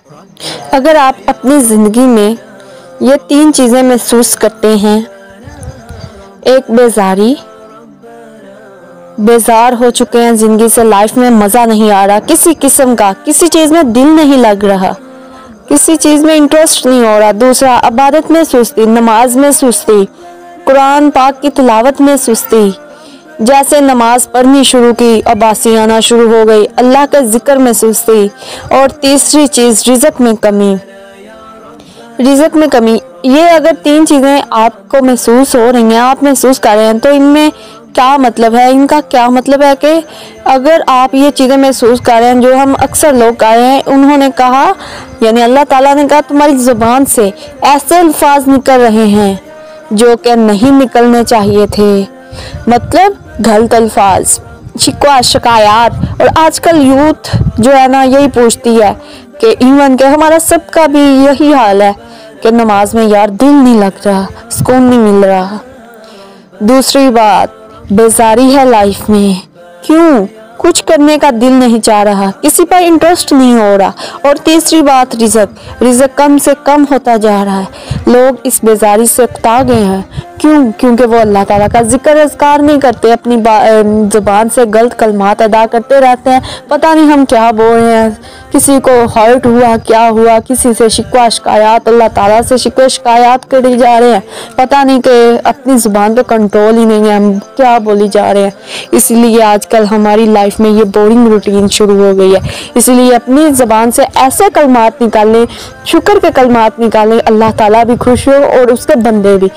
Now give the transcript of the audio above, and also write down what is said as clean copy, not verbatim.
अगर आप अपनी ज़िंदगी में ये 3 चीज़ें महसूस करते हैं, एक बेजार हो चुके हैं ज़िंदगी से, लाइफ में मज़ा नहीं आ रहा किसी किस्म का, किसी चीज़ में दिल नहीं लग रहा, किसी चीज़ में इंटरेस्ट नहीं हो रहा। दूसरा, इबादत में सुस्ती, नमाज में सुस्ती, कुरान पाक की तिलावत में सुस्ती, जैसे नमाज पढ़नी शुरू की अब्बासी आना शुरू हो गई, अल्लाह के जिक्र में सुस्ती। और तीसरी चीज़, रिज़्क में कमी। ये अगर 3 चीज़ें आपको महसूस हो रही हैं, आप महसूस कर रहे हैं, तो इनमें क्या मतलब है? इनका क्या मतलब है कि अगर आप ये चीज़ें महसूस कर रहे हैं जो हम अक्सर लोग कर रहे हैं, उन्होंने कहा, यानी अल्लाह ताला ने कहा तुम्हारी ज़ुबान से ऐसे अल्फाज निकल रहे हैं जो कि नहीं निकलने चाहिए थे, मतलब गलत अल्फाज, शिकवा शिकायत। और आजकल यूथ जो है ना, यही पूछती है कि इवन के हमारा सबका भी यही हाल है कि नमाज में यार दिल नहीं लग रहा, सुकून नहीं मिल रहा। दूसरी बात, बेजारी है लाइफ में, क्यों? कुछ करने का दिल नहीं चाह रहा, किसी पर इंटरेस्ट नहीं हो रहा। और तीसरी बात, रिज़्क कम से कम होता जा रहा है। लोग इस बेजारी से उकता गए हैं, क्यों? क्योंकि वो अल्लाह ताला का जिक्र अज़कार नहीं करते, अपनी ज़ुबान से गलत कलमात अदा करते रहते हैं। पता नहीं हम क्या बोल रहे हैं, किसी को हर्ट हुआ, क्या हुआ, किसी से शिकवा शिकायत, अल्लाह ताला से शिकवा शिकायत करी जा रहे हैं। पता नहीं कि अपनी ज़ुबान पे कंट्रोल ही नहीं है, हम क्या बोली जा रहे हैं। इसलिए आजकल हमारी लाइफ में ये बोरिंग रूटीन शुरू हो गई है। इसलिए अपनी ज़ुबान से ऐसे कलमात निकालें, शुक्र के कलमात निकालें, अल्लाह ताला भी खुश हो और उसके बंदे भी।